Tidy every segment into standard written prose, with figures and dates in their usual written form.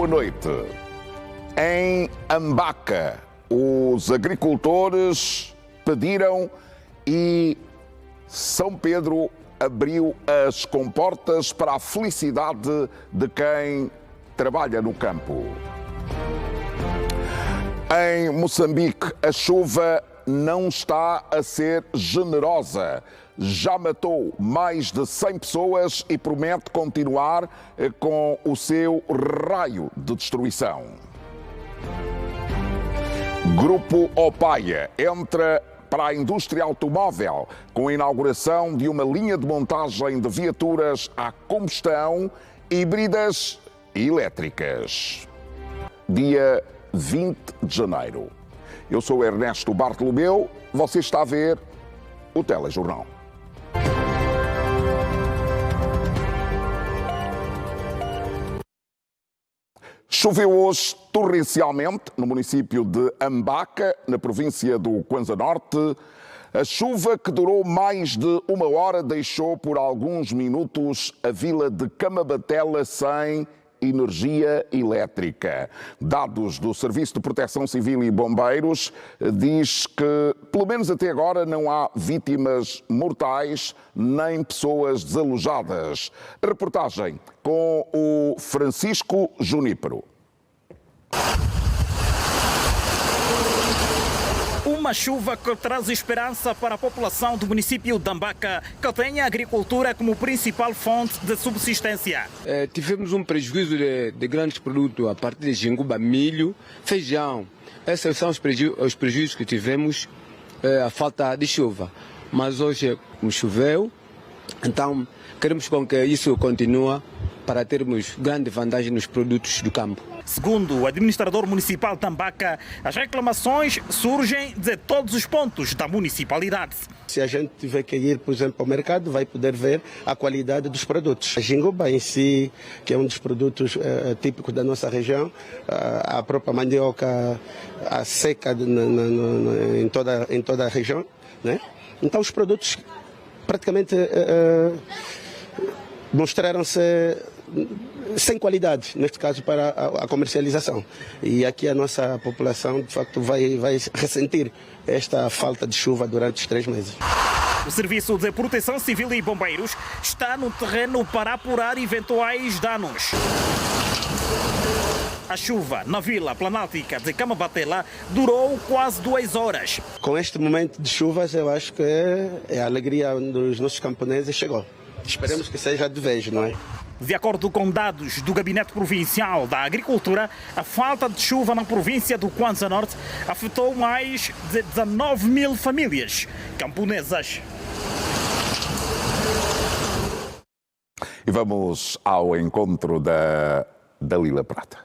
boa noite. Em Ambaca, os agricultores pediram e São Pedro abriu as comportas para a felicidade de quem trabalha no campo. Em Moçambique, a chuva não está a ser generosa. Já matou mais de 100 pessoas e promete continuar com o seu raio de destruição. Grupo Opaia entra para a indústria automóvel com a inauguração de uma linha de montagem de viaturas a combustão, híbridas e elétricas. Dia 20 de janeiro. Eu sou Ernesto Bartolomeu, você está a ver o Telejornal. Choveu hoje torrencialmente no município de Ambaca, na província do Kwanza Norte. A chuva, que durou mais de uma hora, deixou por alguns minutos a vila de Camabatela sem energia elétrica. Dados do Serviço de Proteção Civil e Bombeiros diz que, pelo menos até agora, não há vítimas mortais nem pessoas desalojadas. Reportagem com o Francisco Junípero. Uma chuva que traz esperança para a população do município de Ambaca, que tem a agricultura como principal fonte de subsistência. Tivemos um prejuízo de grandes produtos a partir de jinguba, milho, feijão. Esses são os prejuízos que tivemos, a falta de chuva. Mas hoje, como choveu, então queremos com que isso continue para termos grande vantagem nos produtos do campo. Segundo o administrador municipal de Ambaca, as reclamações surgem de todos os pontos da municipalidade. Se a gente tiver que ir, por exemplo, ao mercado, vai poder ver a qualidade dos produtos. A jinguba em si, que é um dos produtos típicos da nossa região, a própria mandioca, a seca em toda a região, né? Então os produtos praticamente mostraram-se sem qualidade, neste caso para a comercialização. E aqui a nossa população, de facto, vai ressentir esta falta de chuva durante os 3 meses. O Serviço de Proteção Civil e Bombeiros está no terreno para apurar eventuais danos. A chuva na vila planáltica de Camabatela durou quase 2 horas. Com este momento de chuvas, eu acho que a alegria dos nossos camponeses chegou. Esperemos que seja de vez, não é? De acordo com dados do Gabinete Provincial da Agricultura, a falta de chuva na província do Kwanza Norte afetou mais de 19 mil famílias camponesas. E vamos ao encontro da Dalila Prata.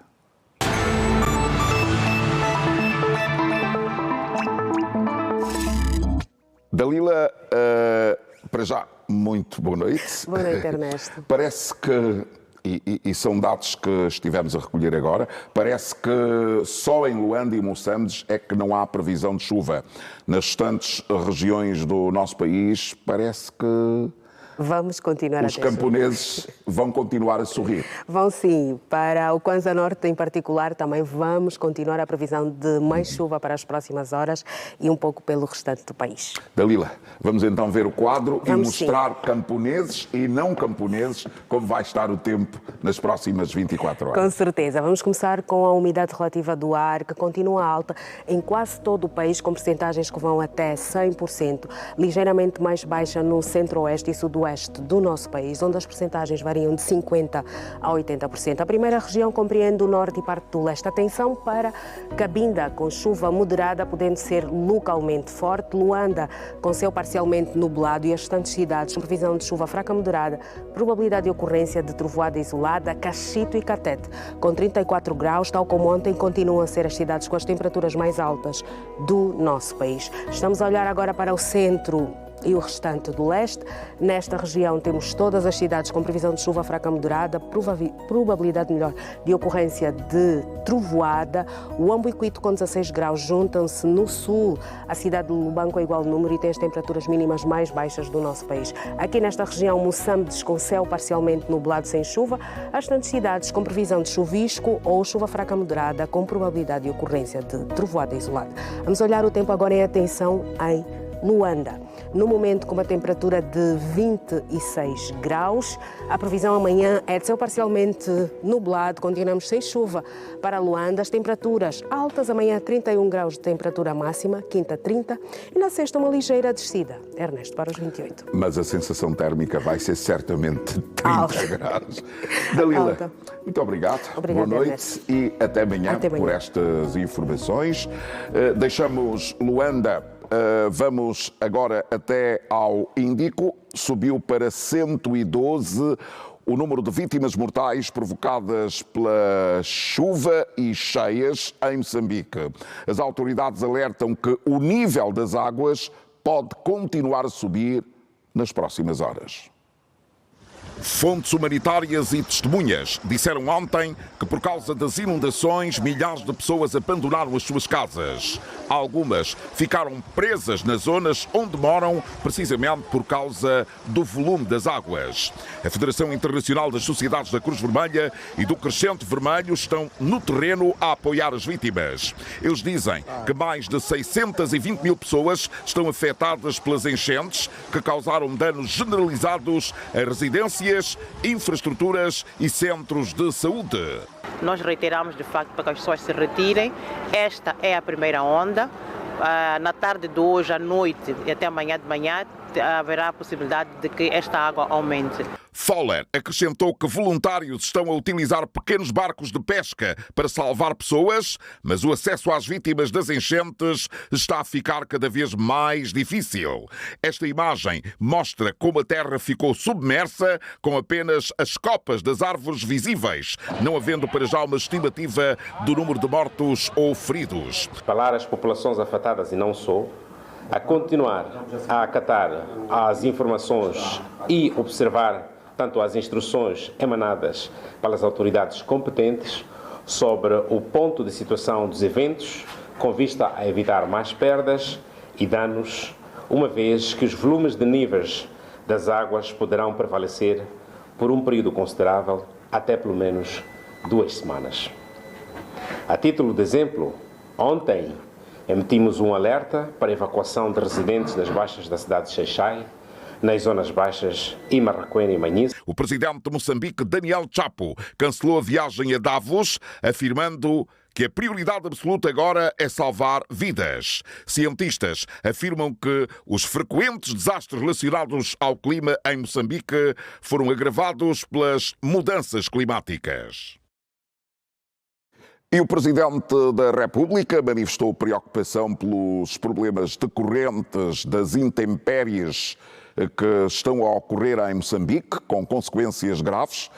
Dalila, para já, muito boa noite. Boa noite, Ernesto. Parece que, e são dados que estivemos a recolher agora, parece que só em Luanda e Moçambique é que não há previsão de chuva. Nas restantes regiões do nosso país, parece que vamos continuar os camponeses vão continuar a sorrir. Vão sim. Para o Kwanza Norte em particular também vamos continuar a previsão de mais chuva para as próximas horas e um pouco pelo restante do país. Dalila, vamos então ver o quadro e mostrar sim. camponeses e não camponeses como vai estar o tempo nas próximas 24 horas. Com certeza. Vamos começar com a umidade relativa do ar, que continua alta em quase todo o país, com percentagens que vão até 100%, ligeiramente mais baixa no centro-oeste e sudoeste do nosso país, onde as percentagens variam de 50% a 80%. A primeira região compreende o norte e parte do leste. Atenção para Cabinda, com chuva moderada, podendo ser localmente forte. Luanda, com céu parcialmente nublado, e as restantes cidades com previsão de chuva fraca moderada, probabilidade de ocorrência de trovoada isolada. Cachito e Catete, com 34 graus, tal como ontem, continuam a ser as cidades com as temperaturas mais altas do nosso país. Estamos a olhar agora para o centro e o restante do leste. Nesta região temos todas as cidades com previsão de chuva fraca moderada, probabilidade melhor de ocorrência de trovoada. O Huambo e Cuito com 16 graus juntam-se no sul. A cidade de Lubango com igual número e tem as temperaturas mínimas mais baixas do nosso país. Aqui nesta região, Moçambique com céu parcialmente nublado sem chuva. As restantes cidades com previsão de chuvisco ou chuva fraca moderada com probabilidade de ocorrência de trovoada isolada. Vamos olhar o tempo agora em atenção em Luanda. No momento, com uma temperatura de 26 graus, a previsão amanhã é de céu parcialmente nublado, continuamos sem chuva para Luanda. As temperaturas altas, amanhã 31 graus de temperatura máxima, quinta 30 e na sexta uma ligeira descida. Ernesto, para os 28. Mas a sensação térmica vai ser certamente 30 graus. Dalila, Alta. muito obrigado. Obrigada, Boa noite Ernesto. e até amanhã por estas informações. Deixamos Luanda. Vamos agora até ao Índico. Subiu para 112 o número de vítimas mortais provocadas pela chuva e cheias em Moçambique. As autoridades alertam que o nível das águas pode continuar a subir nas próximas horas. Fontes humanitárias e testemunhas disseram ontem que, por causa das inundações, milhares de pessoas abandonaram as suas casas. Algumas ficaram presas nas zonas onde moram, precisamente por causa do volume das águas. A Federação Internacional das Sociedades da Cruz Vermelha e do Crescente Vermelho estão no terreno a apoiar as vítimas. Eles dizem que mais de 620 mil pessoas estão afetadas pelas enchentes que causaram danos generalizados a residências, infraestruturas e centros de saúde. Nós reiteramos de facto para que as pessoas se retirem. Esta é a primeira onda. Na tarde de hoje, à noite e até amanhã de manhã, haverá a possibilidade de que esta água aumente. Fowler acrescentou que voluntários estão a utilizar pequenos barcos de pesca para salvar pessoas, mas o acesso às vítimas das enchentes está a ficar cada vez mais difícil. Esta imagem mostra como a terra ficou submersa, com apenas as copas das árvores visíveis, não havendo para já uma estimativa do número de mortos ou feridos. Falar às populações afetadas e não só, a continuar a acatar as informações e observar tanto as instruções emanadas pelas autoridades competentes sobre o ponto de situação dos eventos, com vista a evitar mais perdas e danos, uma vez que os volumes de níveis das águas poderão prevalecer por um período considerável, até pelo menos 2 semanas. A título de exemplo, ontem emitimos um alerta para evacuação de residentes das baixas da cidade de Xai-Xai, nas zonas baixas Imarraquena e Manhissa. O presidente de Moçambique, Daniel Chapo, cancelou a viagem a Davos, afirmando que a prioridade absoluta agora é salvar vidas. Cientistas afirmam que os frequentes desastres relacionados ao clima em Moçambique foram agravados pelas mudanças climáticas. E o Presidente da República manifestou preocupação pelos problemas decorrentes das intempéries que estão a ocorrer em Moçambique, com consequências graves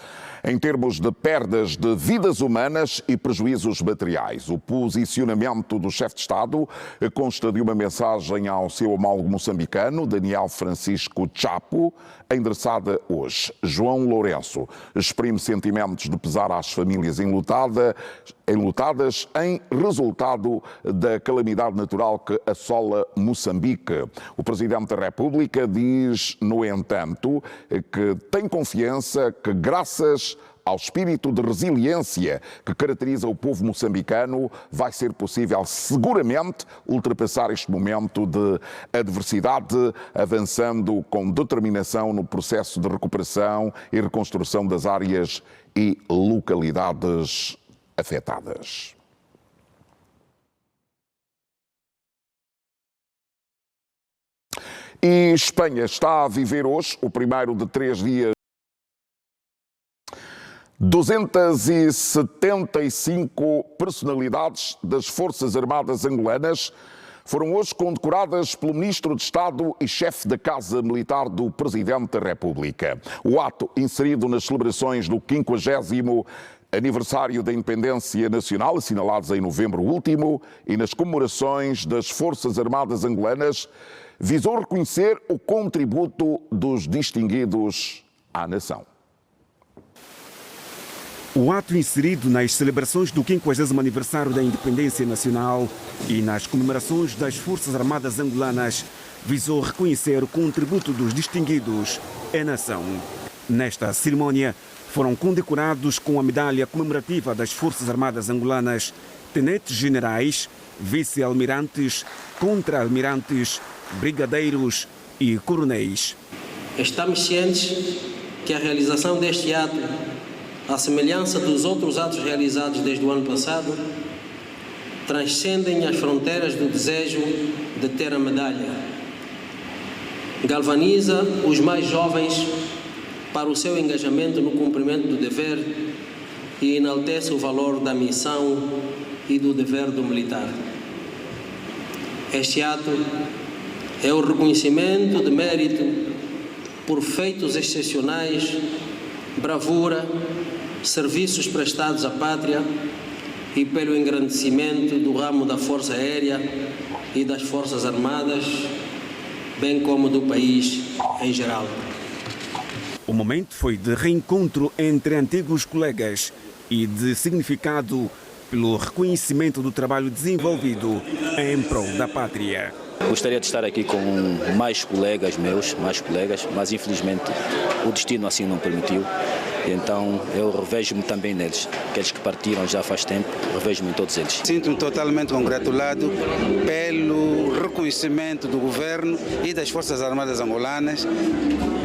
em termos de perdas de vidas humanas e prejuízos materiais. O posicionamento do chefe de Estado consta de uma mensagem ao seu homólogo moçambicano, Daniel Francisco Chapo, endereçada hoje. João Lourenço exprime sentimentos de pesar às famílias enlutadas em resultado da calamidade natural que assola Moçambique. O Presidente da República diz, no entanto, que tem confiança que, graças ao espírito de resiliência que caracteriza o povo moçambicano, vai ser possível seguramente ultrapassar este momento de adversidade, avançando com determinação no processo de recuperação e reconstrução das áreas e localidades afetadas. E Espanha está a viver hoje o primeiro de 3 dias. 275 personalidades das Forças Armadas angolanas foram hoje condecoradas pelo Ministro de Estado e chefe da Casa Militar do Presidente da República. O ato, inserido nas celebrações do 50º aniversário da independência nacional, assinalados em novembro último, e nas comemorações das Forças Armadas angolanas, visou reconhecer o contributo dos distinguidos à nação. O ato inserido nas celebrações do 50º aniversário da independência nacional e nas comemorações das Forças Armadas angolanas visou reconhecer o contributo dos distinguidos à nação. Nesta cerimônia foram condecorados com a medalha comemorativa das Forças Armadas angolanas tenentes-generais, vice-almirantes, contra-almirantes, brigadeiros e coronéis. Estamos cientes que a realização deste ato, à semelhança dos outros atos realizados desde o ano passado, transcendem as fronteiras do desejo de ter a medalha. Galvaniza os mais jovens para o seu engajamento no cumprimento do dever e enaltece o valor da missão e do dever do militar. Este ato é o reconhecimento de mérito por feitos excepcionais, bravura, serviços prestados à pátria e pelo engrandecimento do ramo da Força Aérea e das Forças Armadas, bem como do país em geral. O momento foi de reencontro entre antigos colegas e de significado pelo reconhecimento do trabalho desenvolvido em prol da pátria. Gostaria de estar aqui com mais colegas meus, mas infelizmente o destino assim não permitiu. Então eu revejo-me também neles. Aqueles que partiram já faz tempo, revejo-me em todos eles. Sinto-me totalmente congratulado pelo reconhecimento do governo e das Forças Armadas angolanas,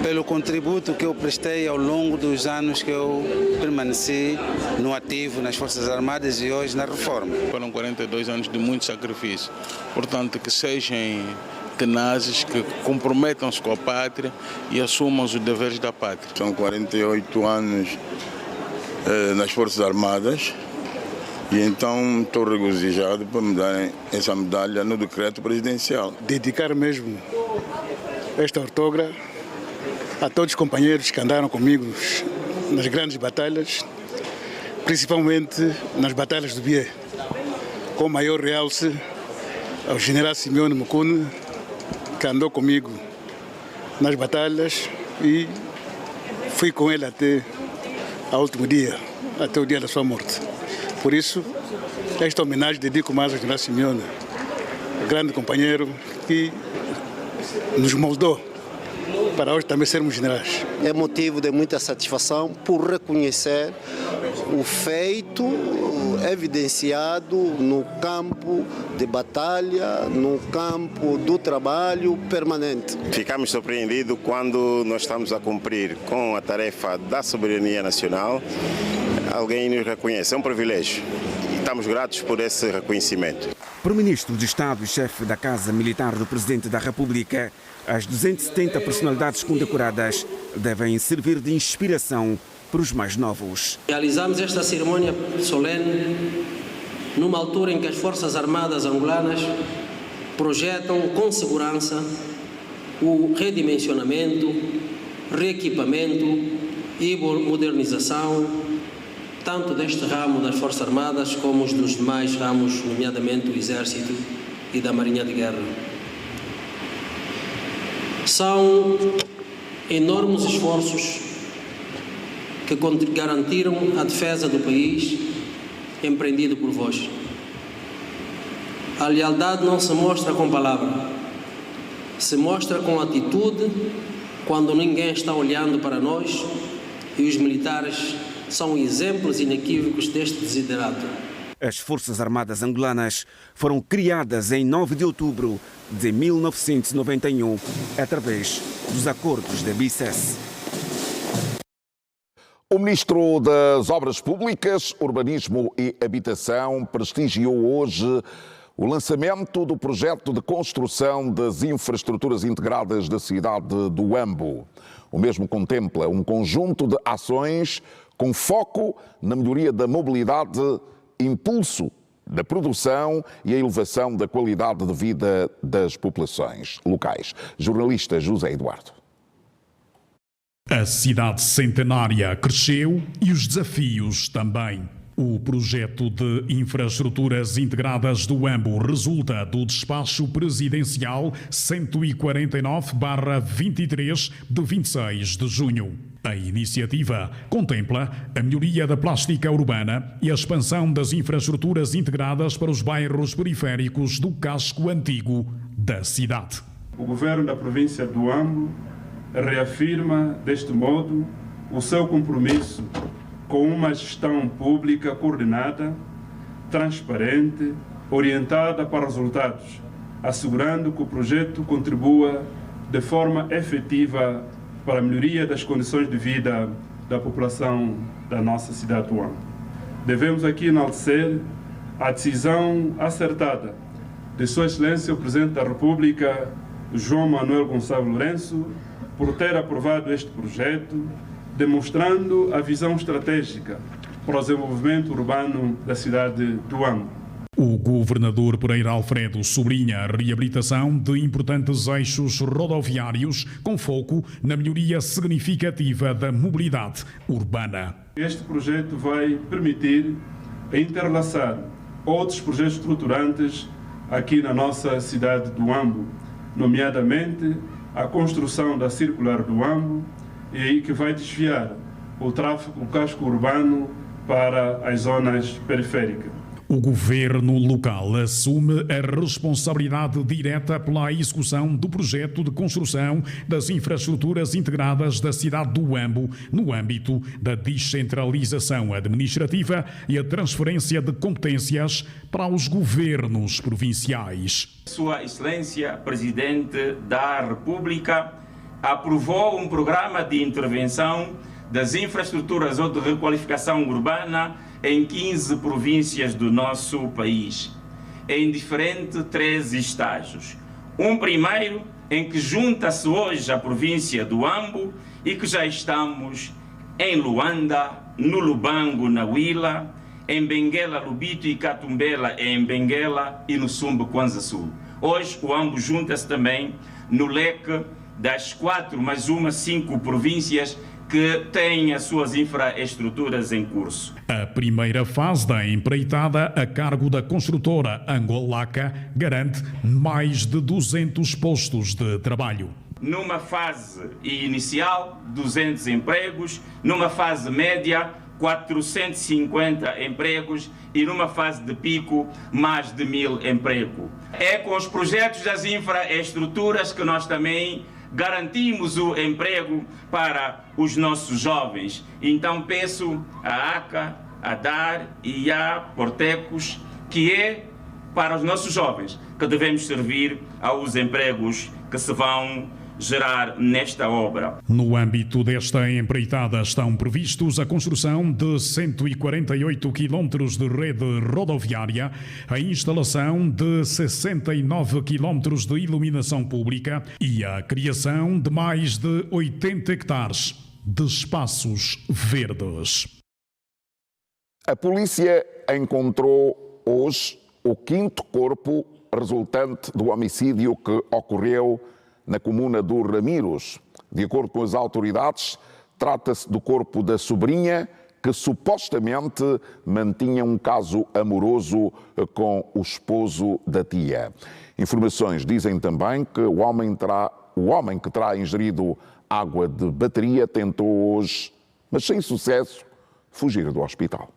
pelo contributo que eu prestei ao longo dos anos que eu permaneci no ativo nas Forças Armadas e hoje na reforma. Foram 42 anos de muito sacrifício, portanto que sejam tenazes, que comprometam-se com a pátria e assumam os deveres da pátria. São 48 anos nas Forças Armadas e então estou regozijado para me darem essa medalha no decreto presidencial. Dedicar mesmo esta autógrafa a todos os companheiros que andaram comigo nas grandes batalhas, principalmente nas batalhas do Bié, com maior realce ao general Simeone Mukune, que andou comigo nas batalhas e fui com ele até o último dia, até o dia da sua morte. Por isso, esta homenagem dedico mais ao general Simeone, grande companheiro que nos moldou para hoje também sermos generais. É motivo de muita satisfação por reconhecer o feito evidenciado no campo de batalha, no campo do trabalho permanente. Ficamos surpreendidos quando nós estamos a cumprir com a tarefa da soberania nacional. Alguém nos reconhece, é um privilégio. Estamos gratos por esse reconhecimento. Para o Ministro de Estado e chefe da Casa Militar do Presidente da República, as 270 personalidades condecoradas devem servir de inspiração para os mais novos. Realizamos esta cerimônia solene numa altura em que as Forças Armadas angolanas projetam com segurança o redimensionamento, reequipamento e modernização tanto deste ramo das Forças Armadas como os dos demais ramos, nomeadamente do Exército e da Marinha de Guerra. São enormes esforços que garantiram a defesa do país empreendido por vós. A lealdade não se mostra com palavras, se mostra com atitude quando ninguém está olhando para nós e os militares são exemplos inequívocos deste desiderato. As Forças Armadas angolanas foram criadas em 9 de outubro de 1991, através dos acordos da BICES. O Ministro das Obras Públicas, Urbanismo e Habitação prestigiou hoje o lançamento do projeto de construção das infraestruturas integradas da cidade do Huambo. O mesmo contempla um conjunto de ações com foco na melhoria da mobilidade, impulso da produção e a elevação da qualidade de vida das populações locais. Jornalista José Eduardo. A cidade centenária cresceu e os desafios também. O projeto de infraestruturas integradas do Huambo resulta do despacho presidencial 149/23 de 26 de junho. A iniciativa contempla a melhoria da plástica urbana e a expansão das infraestruturas integradas para os bairros periféricos do casco antigo da cidade. O governo da província do Huambo reafirma, deste modo, o seu compromisso com uma gestão pública coordenada, transparente, orientada para resultados, assegurando que o projeto contribua de forma efetiva para a melhoria das condições de vida da população da nossa cidade do Huambo. Devemos aqui enaltecer a decisão acertada de Sua Excelência o Presidente da República, João Manuel Gonçalves Lourenço, por ter aprovado este projeto, demonstrando a visão estratégica para o desenvolvimento urbano da cidade do Huambo. O governador Pereira Alfredo sublinha a reabilitação de importantes eixos rodoviários com foco na melhoria significativa da mobilidade urbana. Este projeto vai permitir interlaçar outros projetos estruturantes aqui na nossa cidade do Huambo, nomeadamente a construção da circular do Huambo, e que vai desviar o tráfego, o casco urbano para as zonas periféricas. O governo local assume a responsabilidade direta pela execução do projeto de construção das infraestruturas integradas da cidade do Huambo no âmbito da descentralização administrativa e a transferência de competências para os governos provinciais. Sua Excelência Presidente da República aprovou um programa de intervenção das infraestruturas ou de requalificação urbana em 15 províncias do nosso país, em diferentes 13 estágios. Um primeiro em que junta-se hoje a província do Huambo e que já estamos em Luanda, no Lubango, na Huila, em Benguela, Lubito e Catumbela, em Benguela e no Sumbe, Kwanza Sul. Hoje o Huambo junta-se também no leque das 5 províncias que têm as suas infraestruturas em curso. A primeira fase da empreitada, a cargo da construtora Angolaca, garante mais de 200 postos de trabalho. Numa fase inicial, 200 empregos, numa fase média, 450 empregos e numa fase de pico, mais de 1000 empregos. É com os projetos das infraestruturas que nós também garantimos o emprego para os nossos jovens. Então peço à ACA, a DAR e a Portecos que é para os nossos jovens que devemos servir aos empregos que se vão gerar nesta obra. No âmbito desta empreitada estão previstos a construção de 148 quilómetros de rede rodoviária, a instalação de 69 quilómetros de iluminação pública e a criação de mais de 80 hectares de espaços verdes. A polícia encontrou hoje o 5º corpo resultante do homicídio que ocorreu na comuna do Ramiros. De acordo com as autoridades, trata-se do corpo da sobrinha que supostamente mantinha um caso amoroso com o esposo da tia. Informações dizem também que o homem que terá ingerido água de bateria tentou hoje, mas sem sucesso, fugir do hospital.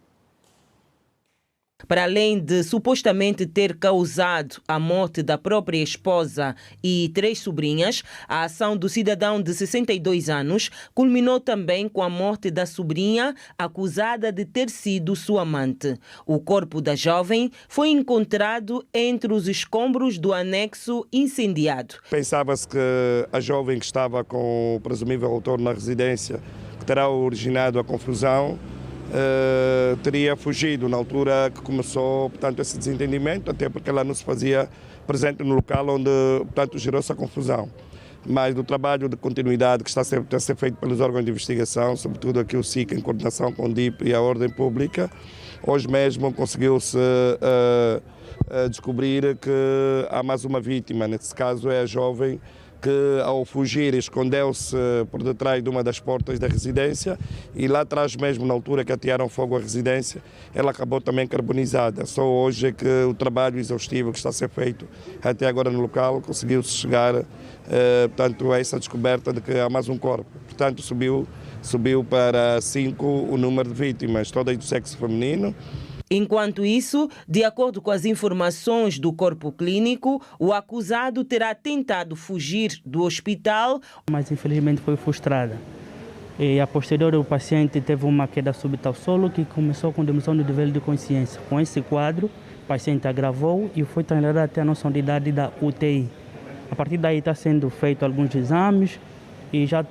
Para além de supostamente ter causado a morte da própria esposa e 3 sobrinhas, a ação do cidadão de 62 anos culminou também com a morte da sobrinha, acusada de ter sido sua amante. O corpo da jovem foi encontrado entre os escombros do anexo incendiado. Pensava-se que a jovem que estava com o presumível autor na residência, que terá originado a confusão, teria fugido na altura que começou, portanto, esse desentendimento, até porque ela não se fazia presente no local onde, portanto, gerou-se a confusão. Mas do trabalho de continuidade que está a ser feito pelos órgãos de investigação, sobretudo aqui o SIC, em coordenação com o DIP e a Ordem Pública, hoje mesmo conseguiu-se descobrir que há mais uma vítima. Nesse caso é a jovem que ao fugir escondeu-se por detrás de uma das portas da residência e lá atrás mesmo, na altura que atearam fogo à residência, ela acabou também carbonizada. Só hoje é que o trabalho exaustivo que está a ser feito até agora no local conseguiu-se chegar portanto, a essa descoberta de que há mais um corpo. Portanto, subiu para 5 o número de vítimas, todas do sexo feminino. Enquanto isso, de acordo com as informações do corpo clínico, o acusado terá tentado fugir do hospital, mas infelizmente foi frustrada. E a posterior, o paciente teve uma queda súbita ao solo que começou com diminuição do nível de consciência. Com esse quadro, o paciente agravou e foi trasladado até a nossa unidade da UTI. A partir daí está sendo feito alguns exames e já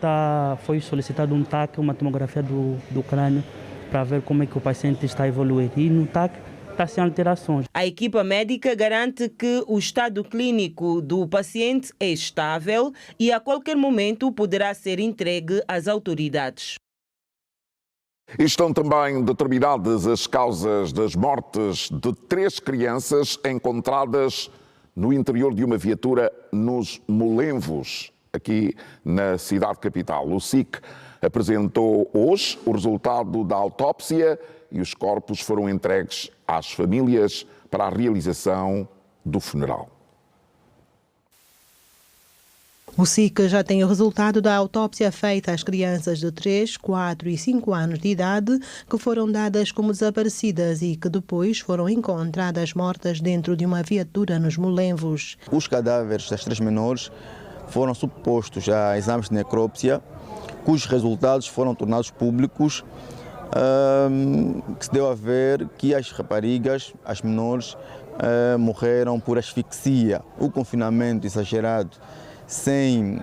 foi solicitado um TAC, uma tomografia do crânio, para ver como é que o paciente está a evoluir. E no TAC está sem alterações. A equipa médica garante que o estado clínico do paciente é estável e a qualquer momento poderá ser entregue às autoridades. Estão também determinadas as causas das mortes de 3 crianças encontradas no interior de uma viatura nos Molenvos, aqui na cidade capital. O SIC apresentou hoje o resultado da autópsia e os corpos foram entregues às famílias para a realização do funeral. O SIC já tem o resultado da autópsia feita às crianças de 3, 4 e 5 anos de idade que foram dadas como desaparecidas e que depois foram encontradas mortas dentro de uma viatura nos Molenvos. Os cadáveres das 3 menores foram subpostos a exames de necrópsia, cujos resultados foram tornados públicos, que se deu a ver que as raparigas, as menores, morreram por asfixia. O confinamento exagerado, sem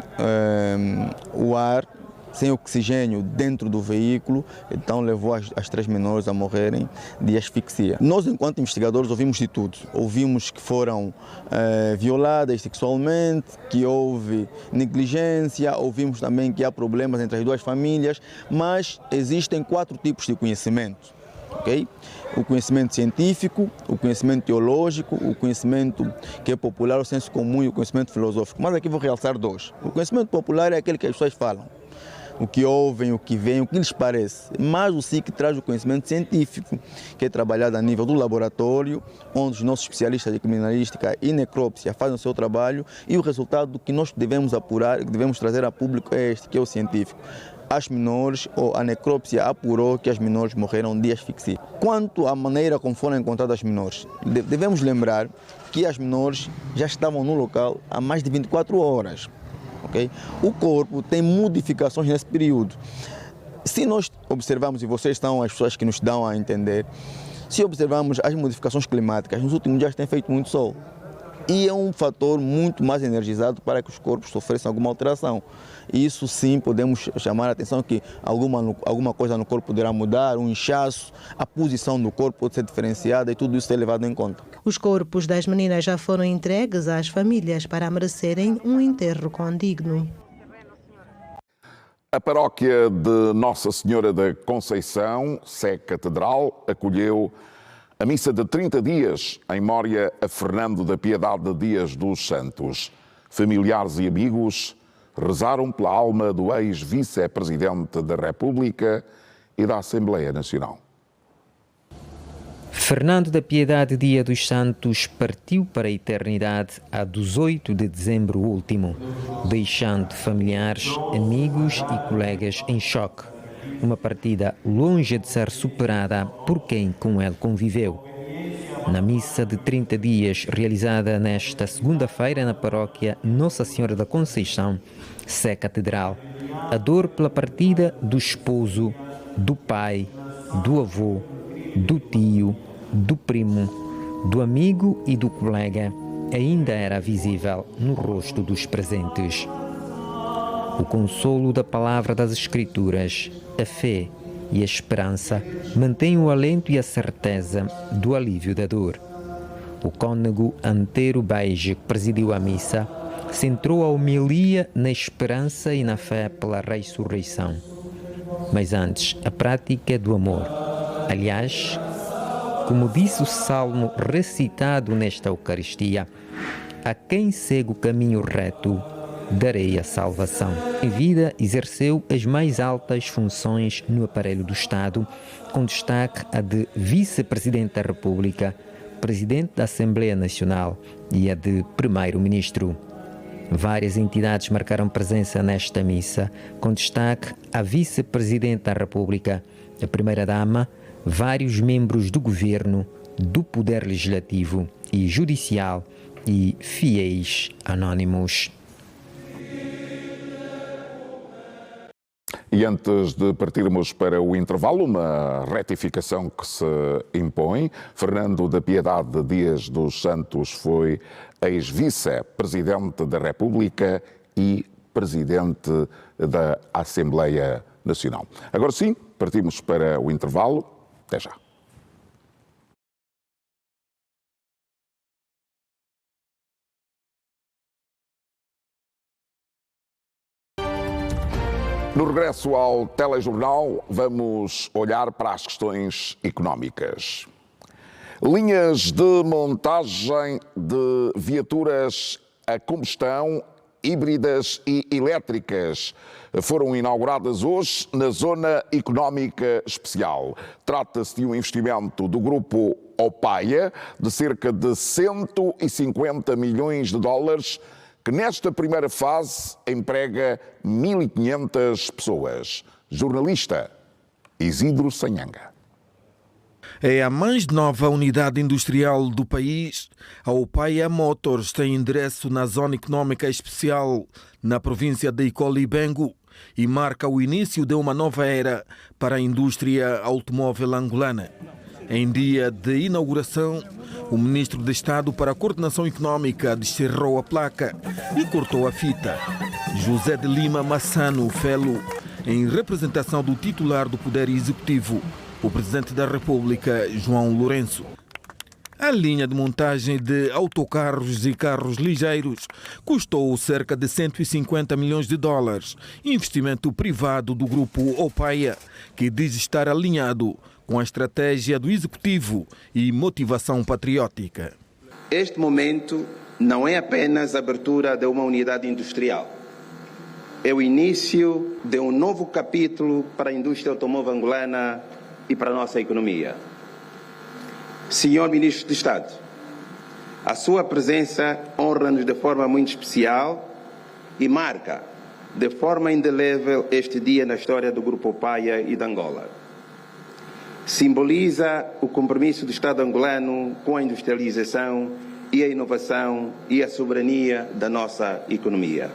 o ar, sem oxigênio dentro do veículo, então levou as 3 menores a morrerem de asfixia. Nós, enquanto investigadores, ouvimos de tudo. Ouvimos que foram violadas sexualmente, que houve negligência, ouvimos também que há problemas entre as 2 famílias, mas existem 4 tipos de conhecimento. Okay? O conhecimento científico, o conhecimento teológico, o conhecimento que é popular, o senso comum e o conhecimento filosófico. Mas aqui vou realçar 2. O conhecimento popular é aquele que as pessoas falam, o que ouvem, o que veem, o que lhes parece. Mas o SIC traz o conhecimento científico, que é trabalhado a nível do laboratório, onde os nossos especialistas de criminalística e necrópsia fazem o seu trabalho e o resultado que nós devemos apurar, que devemos trazer a público é este, que é o científico. As menores, ou a necrópsia apurou que as menores morreram de asfixia. Quanto à maneira como foram encontradas as menores, devemos lembrar que as menores já estavam no local há mais de 24 horas. Okay? O corpo tem modificações nesse período. Se nós observarmos, e vocês são as pessoas que nos dão a entender, se observarmos as modificações climáticas, nos últimos dias tem feito muito sol. E é um fator muito mais energizado para que os corpos sofressem alguma alteração. Isso sim, podemos chamar a atenção que alguma coisa no corpo poderá mudar, um inchaço, a posição do corpo pode ser diferenciada e tudo isso é levado em conta. Os corpos das meninas já foram entregues às famílias para merecerem um enterro condigno. A paróquia de Nossa Senhora da Conceição, Sé Catedral, acolheu a missa de 30 dias em memória a Fernando da Piedade Dias dos Santos. Familiares e amigos rezaram pela alma do ex-vice-presidente da República e da Assembleia Nacional. Fernando da Piedade Dias dos Santos partiu para a eternidade a 18 de dezembro último, deixando familiares, amigos e colegas em choque. Uma partida longe de ser superada por quem com ele conviveu. Na missa de 30 dias, realizada nesta segunda-feira na paróquia Nossa Senhora da Conceição, Sé Catedral, a dor pela partida do esposo, do pai, do avô, do tio, do primo, do amigo e do colega ainda era visível no rosto dos presentes. O consolo da palavra das Escrituras, a fé e a esperança mantêm o alento e a certeza do alívio da dor. O cônego Antero Beige, que presidiu a missa, centrou a homilia na esperança e na fé pela ressurreição. Mas antes, a prática do amor. Aliás, como disse o salmo recitado nesta Eucaristia, a quem segue o caminho reto, darei a salvação. Em vida, exerceu as mais altas funções no aparelho do Estado, com destaque a de Vice-Presidente da República, Presidente da Assembleia Nacional e a de Primeiro-Ministro. Várias entidades marcaram presença nesta missa, com destaque a Vice-Presidente da República, a Primeira-Dama, vários membros do Governo, do Poder Legislativo e Judicial e fiéis anónimos. E antes de partirmos para o intervalo, uma retificação que se impõe. Fernando da Piedade Dias dos Santos foi ex-vice-presidente da República e presidente da Assembleia Nacional. Agora sim, partimos para o intervalo. Até já. No regresso ao telejornal, vamos olhar para as questões económicas. Linhas de montagem de viaturas a combustão, híbridas e elétricas foram inauguradas hoje na Zona Económica Especial. Trata-se de um investimento do grupo Opaia de cerca de 150 milhões de dólares, que nesta primeira fase emprega 1.500 pessoas. Jornalista Isidro Sanhanga. É a mais nova unidade industrial do país. A Opaia Motors tem endereço na Zona Económica Especial, na província de Icoli-Bengo, e marca o início de uma nova era para a indústria automóvel angolana. Em dia de inauguração, o ministro de Estado para a Coordenação Económica descerrou a placa e cortou a fita. José de Lima Massano Felo, em representação do titular do Poder Executivo, o Presidente da República, João Lourenço. A linha de montagem de autocarros e carros ligeiros custou cerca de 150 milhões de dólares, investimento privado do grupo Opaia, que diz estar alinhado com a estratégia do Executivo e motivação patriótica. Este momento não é apenas a abertura de uma unidade industrial. É o início de um novo capítulo para a indústria automóvel angolana e para a nossa economia. Senhor Ministro de Estado, a sua presença honra-nos de forma muito especial e marca de forma indelével este dia na história do Grupo Opaia e de Angola. Simboliza o compromisso do Estado angolano com a industrialização e a inovação e a soberania da nossa economia.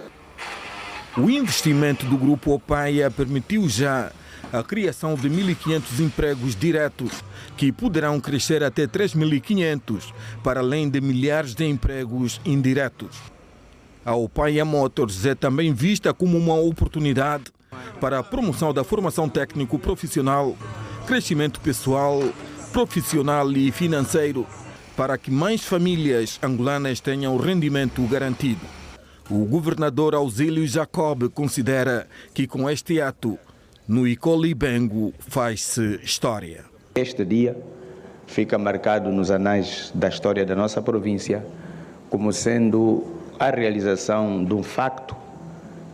O investimento do Grupo Opaia permitiu já a criação de 1.500 empregos diretos, que poderão crescer até 3.500, para além de milhares de empregos indiretos. A Opaia Motors é também vista como uma oportunidade para a promoção da formação técnico-profissional, crescimento pessoal, profissional e financeiro, para que mais famílias angolanas tenham rendimento garantido. O governador Auxílio Jacob considera que com este ato, no Icoli-Bengo faz-se história. Este dia fica marcado nos anais da história da nossa província como sendo a realização de um facto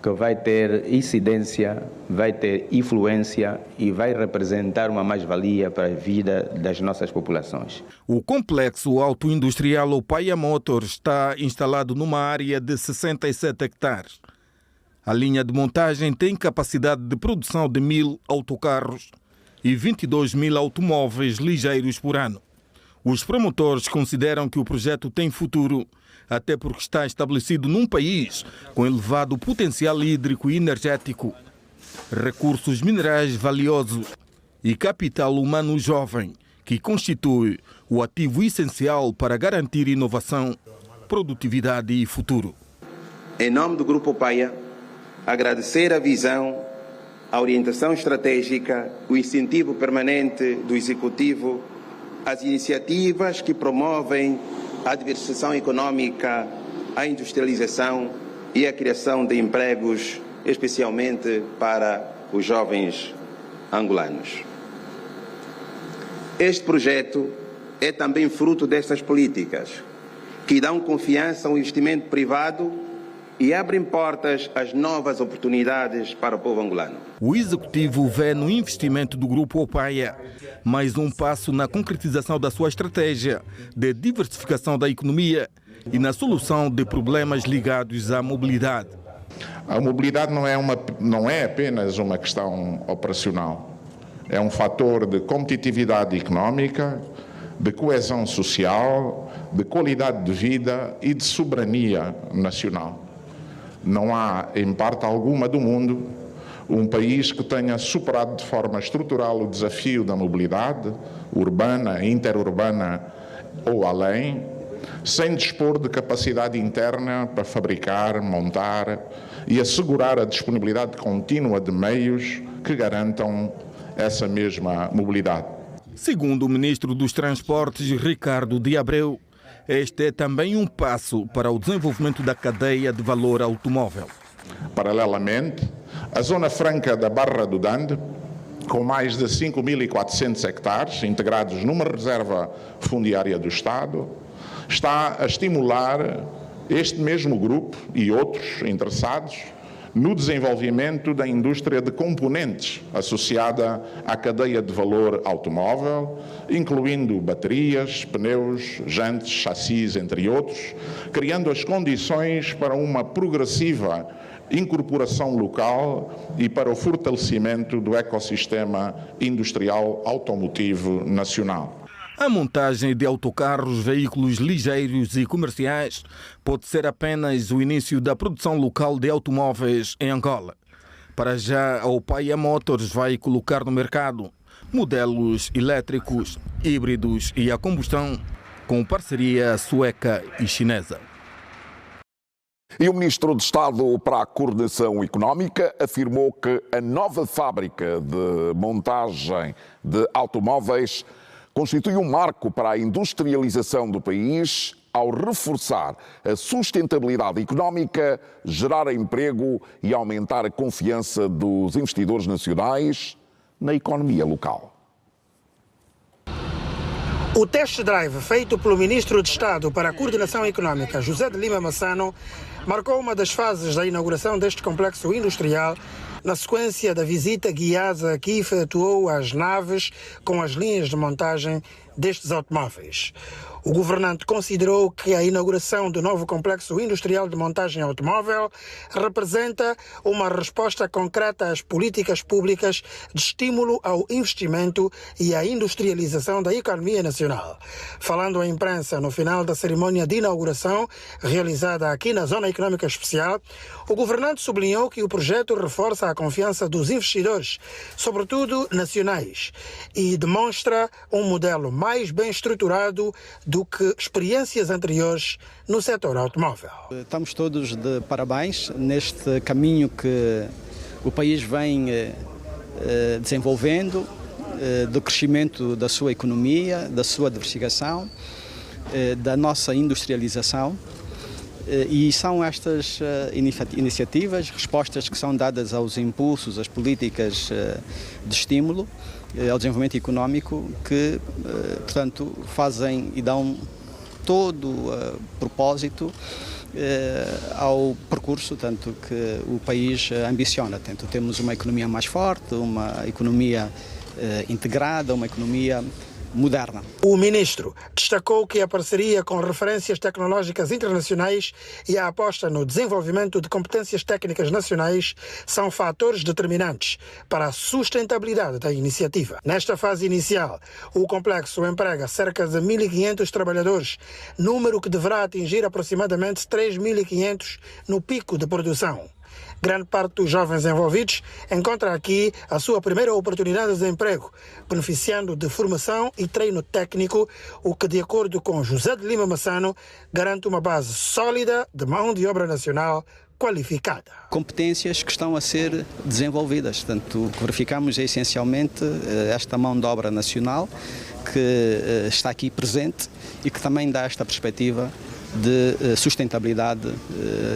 que vai ter incidência, vai ter influência e vai representar uma mais-valia para a vida das nossas populações. O complexo autoindustrial Opaia Motors está instalado numa área de 67 hectares. A linha de montagem tem capacidade de produção de 1.000 autocarros e 22.000 automóveis ligeiros por ano. Os promotores consideram que o projeto tem futuro, até porque está estabelecido num país com elevado potencial hídrico e energético, recursos minerais valiosos e capital humano jovem, que constitui o ativo essencial para garantir inovação, produtividade e futuro. Em nome do Grupo Opaia, agradecer a visão, a orientação estratégica, o incentivo permanente do Executivo, as iniciativas que promovem a diversificação econômica, a industrialização e a criação de empregos, especialmente para os jovens angolanos. Este projeto é também fruto destas políticas, que dão confiança ao investimento privado e abrem portas às novas oportunidades para o povo angolano. O executivo vê no investimento do Grupo Opaia mais um passo na concretização da sua estratégia de diversificação da economia e na solução de problemas ligados à mobilidade. A mobilidade não é apenas uma questão operacional, é um fator de competitividade económica, de coesão social, de qualidade de vida e de soberania nacional. Não há, em parte alguma do mundo, um país que tenha superado de forma estrutural o desafio da mobilidade, urbana, interurbana ou além, sem dispor de capacidade interna para fabricar, montar e assegurar a disponibilidade contínua de meios que garantam essa mesma mobilidade. Segundo o ministro dos Transportes, Ricardo de Abreu, este é também um passo para o desenvolvimento da cadeia de valor automóvel. Paralelamente, a Zona Franca da Barra do Dande, com mais de 5.400 hectares integrados numa reserva fundiária do Estado, está a estimular este mesmo grupo e outros interessados no desenvolvimento da indústria de componentes associada à cadeia de valor automóvel, incluindo baterias, pneus, jantes, chassis, entre outros, criando as condições para uma progressiva incorporação local e para o fortalecimento do ecossistema industrial automotivo nacional. A montagem de autocarros, veículos ligeiros e comerciais pode ser apenas o início da produção local de automóveis em Angola. Para já, a Opaia Motors vai colocar no mercado modelos elétricos, híbridos e a combustão, com parceria sueca e chinesa. E o Ministro de Estado para a Coordenação Económica afirmou que a nova fábrica de montagem de automóveis constitui um marco para a industrialização do país ao reforçar a sustentabilidade económica, gerar emprego e aumentar a confiança dos investidores nacionais na economia local. O test drive feito pelo Ministro de Estado para a Coordenação Económica, José de Lima Massano, marcou uma das fases da inauguração deste complexo industrial, na sequência da visita guiada que efetuou às naves com as linhas de montagem destes automóveis. O governante considerou que a inauguração do novo complexo industrial de montagem automóvel representa uma resposta concreta às políticas públicas de estímulo ao investimento e à industrialização da economia nacional. Falando à imprensa no final da cerimónia de inauguração, realizada aqui na Zona Económica Especial, o governante sublinhou que o projeto reforça a confiança dos investidores, sobretudo nacionais, e demonstra um modelo mais bem estruturado do que experiências anteriores no setor automóvel. Estamos todos de parabéns neste caminho que o país vem desenvolvendo, do crescimento da sua economia, da sua diversificação, da nossa industrialização. E são estas iniciativas, respostas que são dadas aos impulsos, às políticas de estímulo ao desenvolvimento económico que, portanto, fazem e dão todo o propósito ao percurso tanto que o país ambiciona. Tanto temos uma economia mais forte, uma economia integrada, uma economia moderna. O ministro destacou que a parceria com referências tecnológicas internacionais e a aposta no desenvolvimento de competências técnicas nacionais são fatores determinantes para a sustentabilidade da iniciativa. Nesta fase inicial, o complexo emprega cerca de 1.500 trabalhadores, número que deverá atingir aproximadamente 3.500 no pico de produção. Grande parte dos jovens envolvidos encontra aqui a sua primeira oportunidade de emprego, beneficiando de formação e treino técnico, o que, de acordo com José de Lima Massano, garante uma base sólida de mão de obra nacional qualificada. Competências que estão a ser desenvolvidas. Portanto, o que verificamos é essencialmente esta mão de obra nacional que está aqui presente e que também dá esta perspectiva de sustentabilidade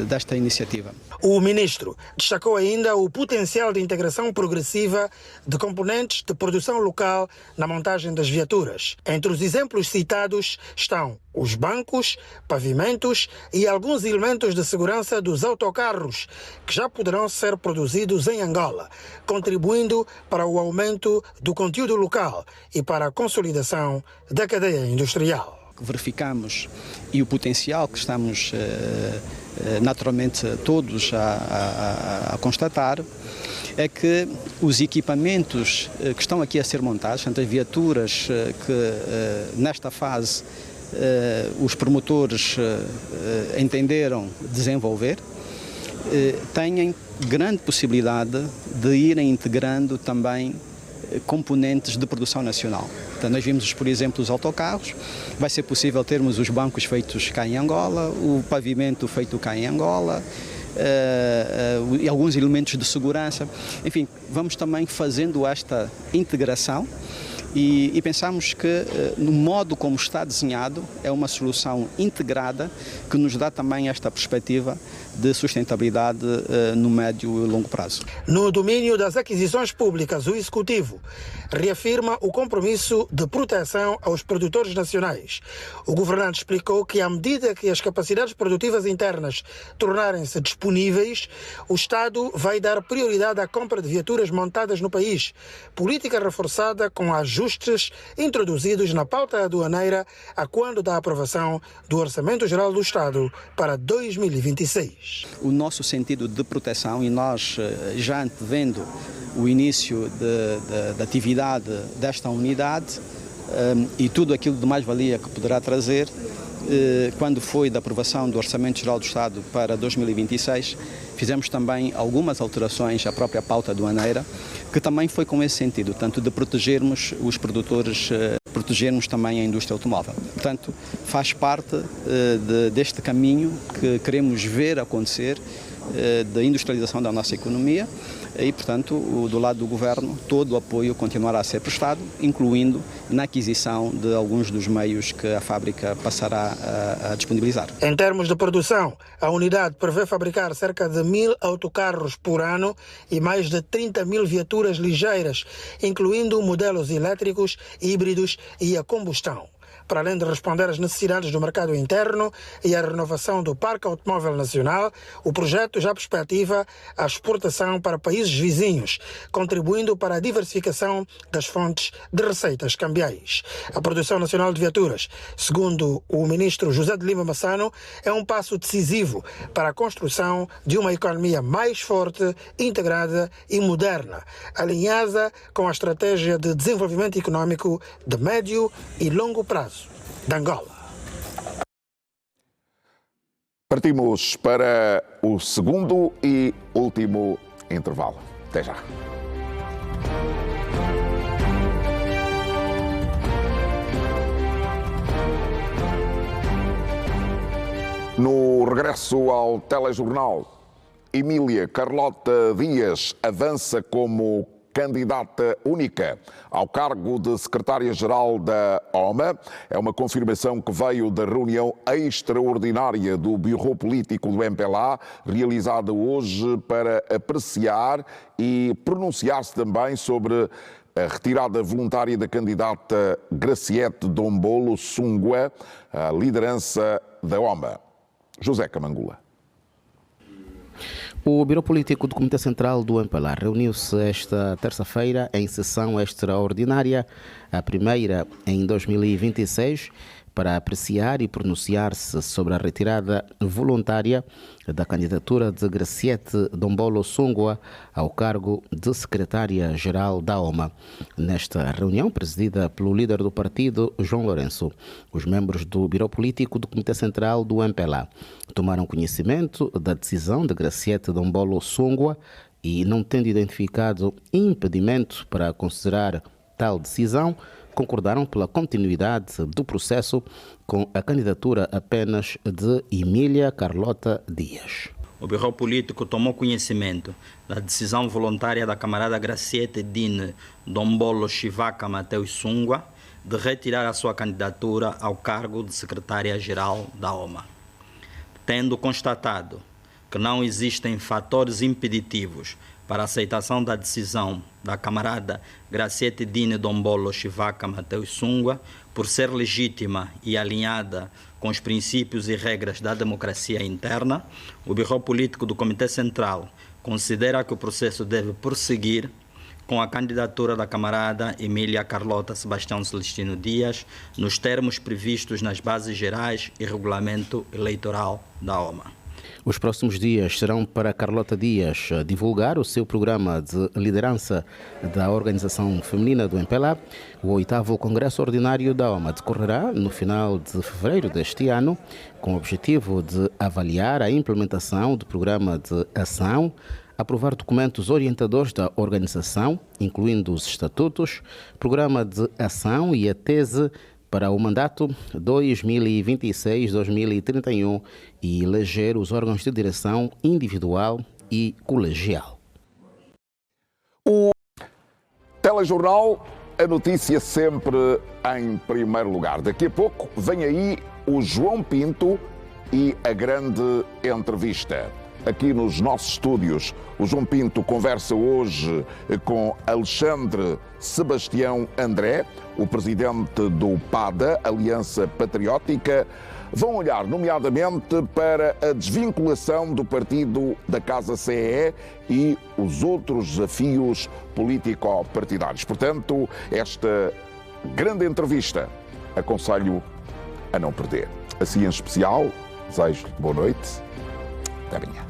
desta iniciativa. O ministro destacou ainda o potencial de integração progressiva de componentes de produção local na montagem das viaturas. Entre os exemplos citados estão os bancos, pavimentos e alguns elementos de segurança dos autocarros, que já poderão ser produzidos em Angola, contribuindo para o aumento do conteúdo local e para a consolidação da cadeia industrial. Verificamos e o potencial que estamos naturalmente todos a constatar é que os equipamentos que estão aqui a ser montados, portanto, as viaturas que nesta fase os promotores entenderam desenvolver, têm grande possibilidade de irem integrando também componentes de produção nacional. Então, nós vimos, por exemplo, os autocarros, vai ser possível termos os bancos feitos cá em Angola, o pavimento feito cá em Angola, e alguns elementos de segurança. Enfim, vamos também fazendo esta integração e pensamos que no modo como está desenhado é uma solução integrada que nos dá também esta perspectiva de sustentabilidade no médio e longo prazo. No domínio das aquisições públicas, o Executivo reafirma o compromisso de proteção aos produtores nacionais. O governante explicou que, à medida que as capacidades produtivas internas tornarem-se disponíveis, o Estado vai dar prioridade à compra de viaturas montadas no país, política reforçada com ajustes introduzidos na pauta aduaneira a quando da aprovação do Orçamento Geral do Estado para 2026. O nosso sentido de proteção, e nós já antevendo o início da atividade desta unidade e tudo aquilo de mais-valia que poderá trazer, quando foi da aprovação do Orçamento Geral do Estado para 2026, fizemos também algumas alterações à própria pauta aduaneira, que também foi com esse sentido, tanto de protegermos os produtores, protegermos também a indústria automóvel. Portanto, faz parte deste caminho que queremos ver acontecer da industrialização da nossa economia e, portanto, do lado do Governo, todo o apoio continuará a ser prestado, incluindo na aquisição de alguns dos meios que a fábrica passará a disponibilizar. Em termos de produção, a unidade prevê fabricar cerca de 1.000 autocarros por ano e mais de 30.000 viaturas ligeiras, incluindo modelos elétricos, híbridos e a combustão. Para além de responder às necessidades do mercado interno e à renovação do parque automóvel nacional, o projeto já perspectiva a exportação para países vizinhos, contribuindo para a diversificação das fontes de receitas cambiais. A produção nacional de viaturas, segundo o ministro José de Lima Massano, é um passo decisivo para a construção de uma economia mais forte, integrada e moderna, alinhada com a estratégia de desenvolvimento econômico de médio e longo prazo de Angola. Partimos para o segundo e último intervalo. Até já. No regresso ao telejornal, Emília Carlota Dias avança como candidata única ao cargo de secretária-geral da OMA. É uma confirmação que veio da reunião extraordinária do Bureau Político do MPLA, realizada hoje para apreciar e pronunciar-se também sobre a retirada voluntária da candidata Graciete Dombolo Sungua à liderança da OMA. José Camangula. O Bureau Político do Comitê Central do MPLA reuniu-se esta terça-feira em sessão extraordinária, a primeira em 2026, para apreciar e pronunciar-se sobre a retirada voluntária da candidatura de Graciete Dombolo Sungua ao cargo de secretária-geral da OMA. Nesta reunião, presidida pelo líder do partido, João Lourenço, os membros do Bureau Político do Comitê Central do MPLA tomaram conhecimento da decisão de Graciete Dombolo Sungua e, não tendo identificado impedimento para considerar tal decisão, concordaram pela continuidade do processo com a candidatura apenas de Emília Carlota Dias. O Bureau Político tomou conhecimento da decisão voluntária da camarada Graciete Dine Dombolo Chivaka Mateus Sungua de retirar a sua candidatura ao cargo de secretária-geral da OMA. tendo constatado que não existem fatores impeditivos para a aceitação da decisão da camarada Graciete Dine Dombolo Chivaka Mateus Sungwa, por ser legítima e alinhada com os princípios e regras da democracia interna, o Birro Político do Comitê Central considera que o processo deve prosseguir com a candidatura da camarada Emília Carlota Sebastião Celestino Dias, nos termos previstos nas bases gerais e regulamento eleitoral da OMA. Os próximos dias serão para Carlota Dias divulgar o seu programa de liderança da Organização Feminina do MPLA. O 8º Congresso Ordinário da OMA decorrerá no final de fevereiro deste ano, com o objetivo de avaliar a implementação do programa de ação, aprovar documentos orientadores da organização, incluindo os estatutos, programa de ação e a tese para o mandato 2026-2031 e eleger os órgãos de direção individual e colegial. O telejornal, a notícia sempre em primeiro lugar. Daqui a pouco vem aí o João Pinto e a grande entrevista. Aqui nos nossos estúdios, o João Pinto conversa hoje com Alexandre Sebastião André, o presidente do PADA, Aliança Patriótica. Vão olhar, nomeadamente, para a desvinculação do partido da Casa CEE e os outros desafios político-partidários. Portanto, esta grande entrevista aconselho a não perder. Assim, em especial, desejo boa noite. Até amanhã.